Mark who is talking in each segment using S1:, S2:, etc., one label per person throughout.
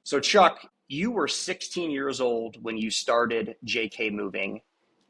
S1: So Chuck, you were 16 years old when you started JK Moving,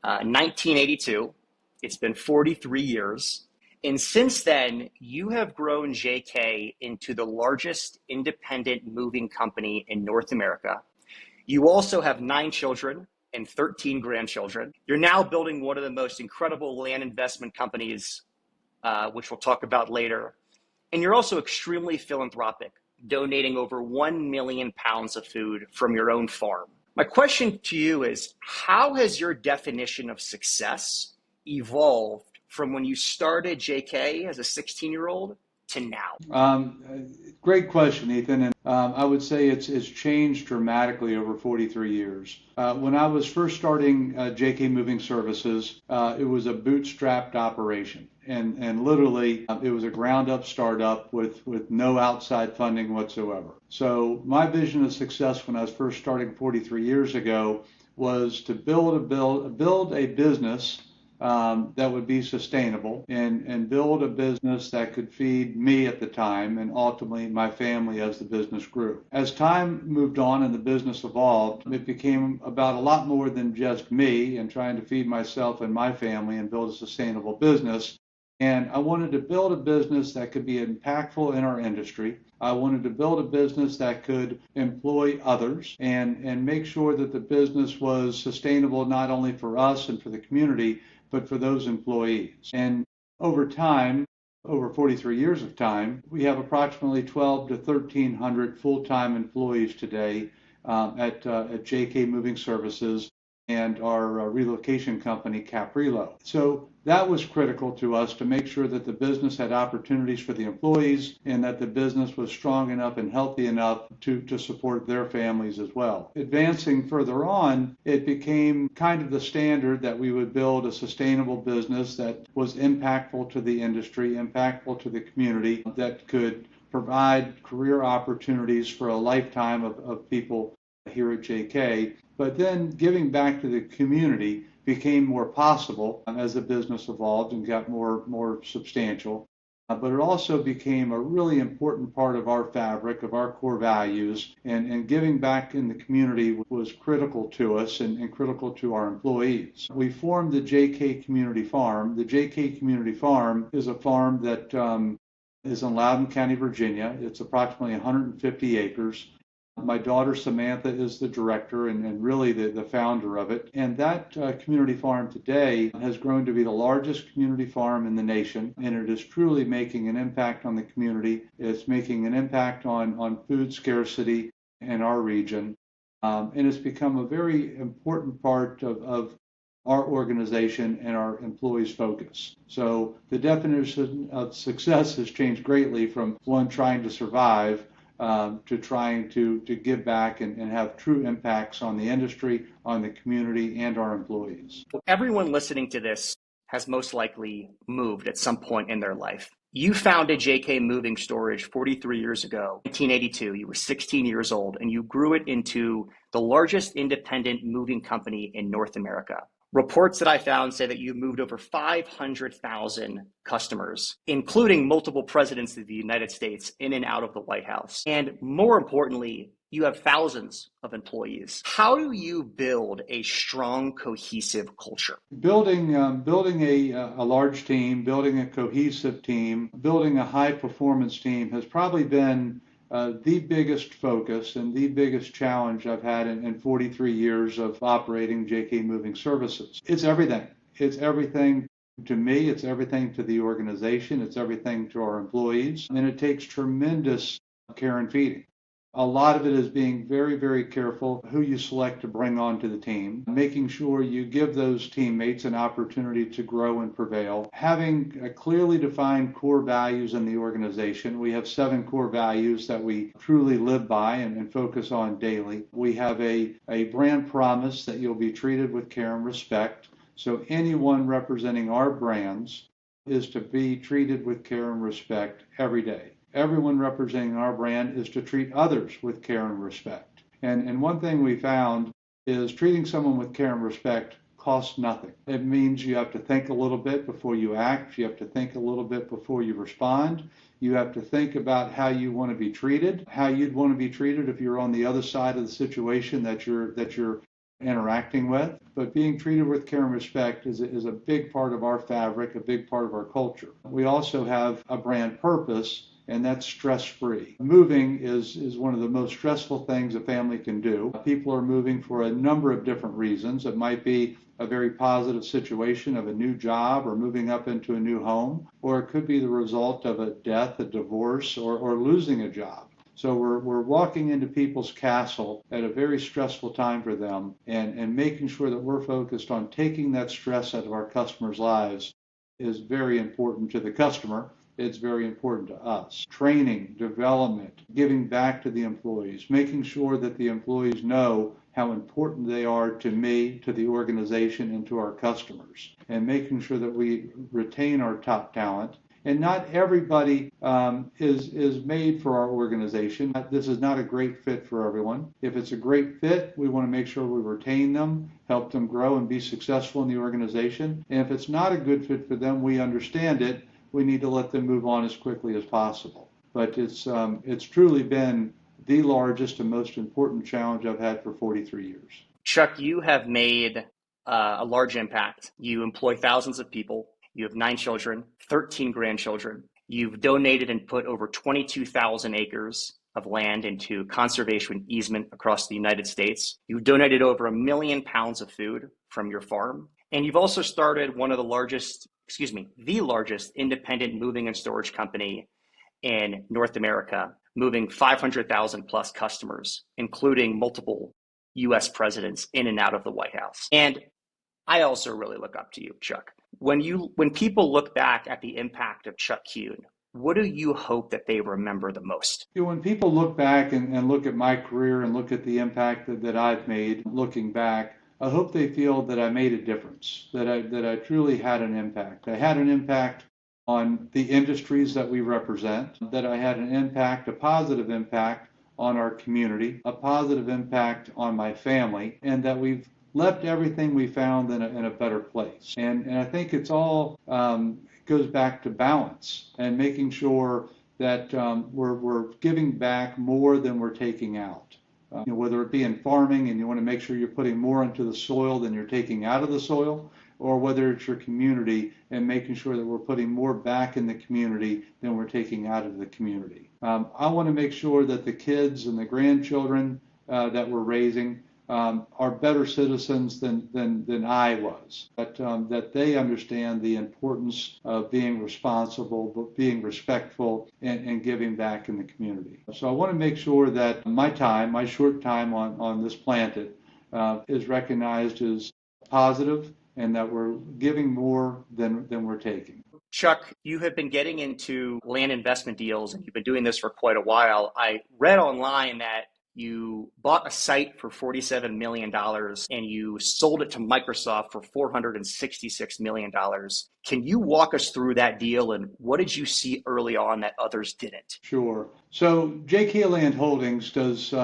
S1: 1982. It's been 43 years. And since then, you have grown JK into the largest independent moving company in North America. You also have 9 children and 13 grandchildren. You're now building one of the most incredible land investment companies, which we'll talk about later. And you're also extremely philanthropic, donating over 1 million pounds of food from your own farm. My question to you is, how has your definition of success evolved from when you started JK as a 16-year-old to now?
S2: Great question, Ethan. And I would say it's changed dramatically over 43 years. When I was first starting JK Moving Services, it was a bootstrapped operation. And literally, it was a ground-up startup with no outside funding whatsoever. So my vision of success when I was first starting 43 years ago was to build a business that would be sustainable and build a business that could feed me at the time and ultimately my family as the business grew. As time moved on and the business evolved, it became about a lot more than just me and trying to feed myself and my family and build a sustainable business. And I wanted to build a business that could be impactful in our industry. I wanted to build a business that could employ others and make sure that the business was sustainable not only for us and for the community, but for those employees. And over time, over 43 years of time, we have approximately 12 to 1,300 full-time employees today at JK Moving Services and our relocation company, CapRelo. So that was critical to us to make sure that the business had opportunities for the employees and that the business was strong enough and healthy enough to support their families as well. Advancing further on, it became kind of the standard that we would build a sustainable business that was impactful to the industry, impactful to the community, that could provide career opportunities for a lifetime of people here at JK. But then giving back to the community became more possible as the business evolved and got more substantial. But it also became a really important part of our fabric, of our core values, and giving back in the community was critical to us and critical to our employees. We formed the JK Community Farm. The JK Community Farm is a farm that is in Loudoun County, Virginia. It's approximately 150 acres. My daughter Samantha is the director and really the founder of it. And that community farm today has grown to be the largest community farm in the nation. And it is truly making an impact on the community. It's making an impact on food scarcity in our region. And it's become a very important part of our organization and our employees' focus. So the definition of success has changed greatly from one trying to survive to trying to give back and have true impacts on the industry, on the community, and our employees.
S1: Everyone listening to this has most likely moved at some point in their life. You founded JK Moving Storage 43 years ago, 1982. You were 16 years old, and you grew it into the largest independent moving company in North America. Reports that I found say that you moved over 500,000 customers, including multiple presidents of the United States in and out of the White House. And more importantly, you have thousands of employees. How do you build a strong, cohesive culture?
S2: Building a large team, building a cohesive team, building a high-performance team has probably been the biggest focus and the biggest challenge I've had in 43 years of operating JK Moving Services. It's everything. It's everything to me. It's everything to the organization. It's everything to our employees. And it takes tremendous care and feeding. A lot of it is being very, very careful who you select to bring onto the team, making sure you give those teammates an opportunity to grow and prevail, having a clearly defined core values in the organization. We have 7 core values that we truly live by and focus on daily. We have a brand promise that you'll be treated with care and respect. So anyone representing our brands is to be treated with care and respect every day. Everyone representing our brand is to treat others with care and respect. And one thing we found is treating someone with care and respect costs nothing. It means you have to think a little bit before you act. You have to think a little bit before you respond. You have to think about how you want to be treated, how you'd want to be treated if you're on the other side of the situation that you're interacting with. But being treated with care and respect is a big part of our fabric, a big part of our culture. We also have a brand purpose, and that's stress-free. Moving is one of the most stressful things a family can do. People are moving for a number of different reasons. It might be a very positive situation of a new job or moving up into a new home, or it could be the result of a death, a divorce, or losing a job. So we're walking into people's castle at a very stressful time for them, and making sure that we're focused on taking that stress out of our customers' lives is very important to the customer. It's very important to us. Training, development, giving back to the employees, making sure that the employees know how important they are to me, to the organization, and to our customers, and making sure that we retain our top talent. And not everybody is made for our organization. This is not a great fit for everyone. If it's a great fit, we want to make sure we retain them, help them grow and be successful in the organization. And if it's not a good fit for them, we understand it. We need to let them move on as quickly as possible. But it's truly been the largest and most important challenge I've had for 43 years.
S1: Chuck, you have made a large impact. You employ thousands of people. You have 9 children, 13 grandchildren. You've donated and put over 22,000 acres of land into conservation easement across the United States. You've donated over 1 million pounds of food from your farm. And you've also started one of the largest independent moving and storage company in North America, moving 500,000 plus customers, including multiple US presidents in and out of the White House. And I also really look up to you, Chuck. When people look back at the impact of Chuck Kuhn, what do you hope that they remember the most?
S2: When people look back and look at my career and look at the impact that I've made, looking back, I hope they feel that I made a difference, that I truly had an impact. I had an impact on the industries that we represent, that I had an impact, a positive impact on our community, a positive impact on my family, and that we've left everything we found in a better place. And I think it's all goes back to balance and making sure that we're giving back more than we're taking out. Whether it be in farming and you want to make sure you're putting more into the soil than you're taking out of the soil, or whether it's your community and making sure that we're putting more back in the community than we're taking out of the community. I want to make sure that the kids and the grandchildren that we're raising are better citizens than I was, that they understand the importance of being responsible, but being respectful and giving back in the community. So I want to make sure that my short time on this planet is recognized as positive and that we're giving more than we're taking.
S1: Chuck, you have been getting into land investment deals and you've been doing this for quite a while. I read online that you bought a site for $47 million and you sold it to Microsoft for $466 million. Can you walk us through that deal and what did you see early on that others didn't?
S2: Sure. So JK Land Holdings does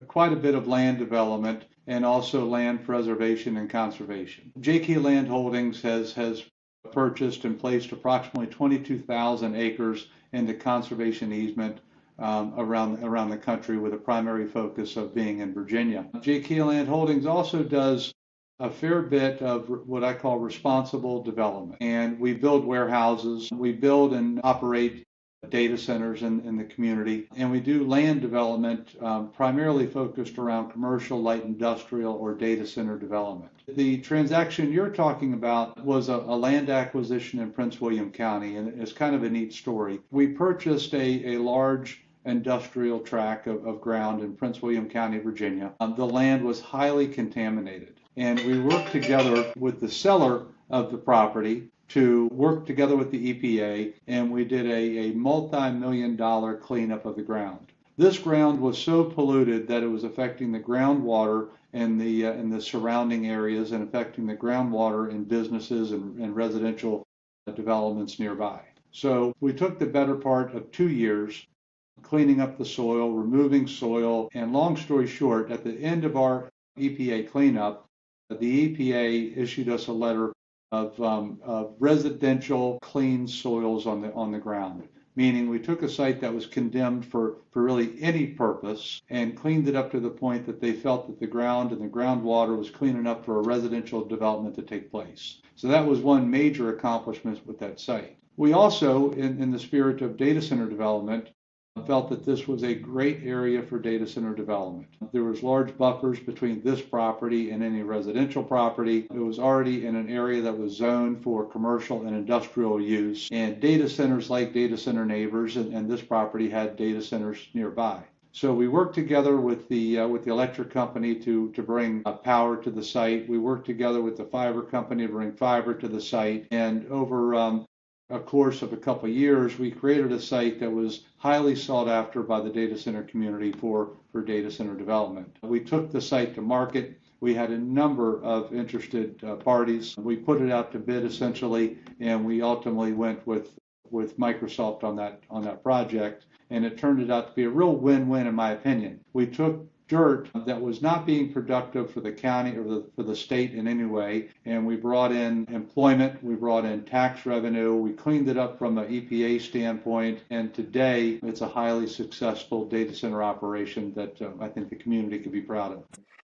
S2: quite a bit of land development and also land preservation and conservation. JK Land Holdings has purchased and placed approximately 22,000 acres into conservation easement around the country, with a primary focus of being in Virginia. JK Land Holdings also does a fair bit of what I call responsible development. And we build warehouses, we build and operate data centers in the community, and we do land development primarily focused around commercial, light industrial, or data center development. The transaction you're talking about was a land acquisition in Prince William County, and it's kind of a neat story. We purchased a large industrial tract of ground in Prince William County, Virginia. The land was highly contaminated, and we worked together with the seller of the property to work together with the EPA, and we did a multi-million-dollar cleanup of the ground. This ground was so polluted that it was affecting the groundwater in the surrounding areas and affecting the groundwater in businesses and residential developments nearby. So we took the better part of 2 years cleaning up the soil, removing soil, and long story short, at the end of our EPA cleanup, the EPA issued us a letter of residential clean soils on the ground, meaning we took a site that was condemned for really any purpose and cleaned it up to the point that they felt that the ground and the groundwater was clean enough for a residential development to take place. So that was one major accomplishment with that site. We also, in the spirit of data center development, felt that this was a great area for data center development. There was large buffers between this property and any residential property. It was already in an area that was zoned for commercial and industrial use, and data centers like data center neighbors, and this property had data centers nearby. So we worked together with the electric company to bring power to the site. We worked together with the fiber company to bring fiber to the site, and over a course of a couple of years, we created a site that was highly sought after by the data center community for data center development. We took the site to market. We had a number of interested parties. We put it out to bid essentially, and we ultimately went with Microsoft on that project, and it turned out to be a real win-win in my opinion. We took dirt that was not being productive for the county or for the state in any way, and we brought in employment, we brought in tax revenue, we cleaned it up from an EPA standpoint, and today it's a highly successful data center operation that I think the community could be proud of.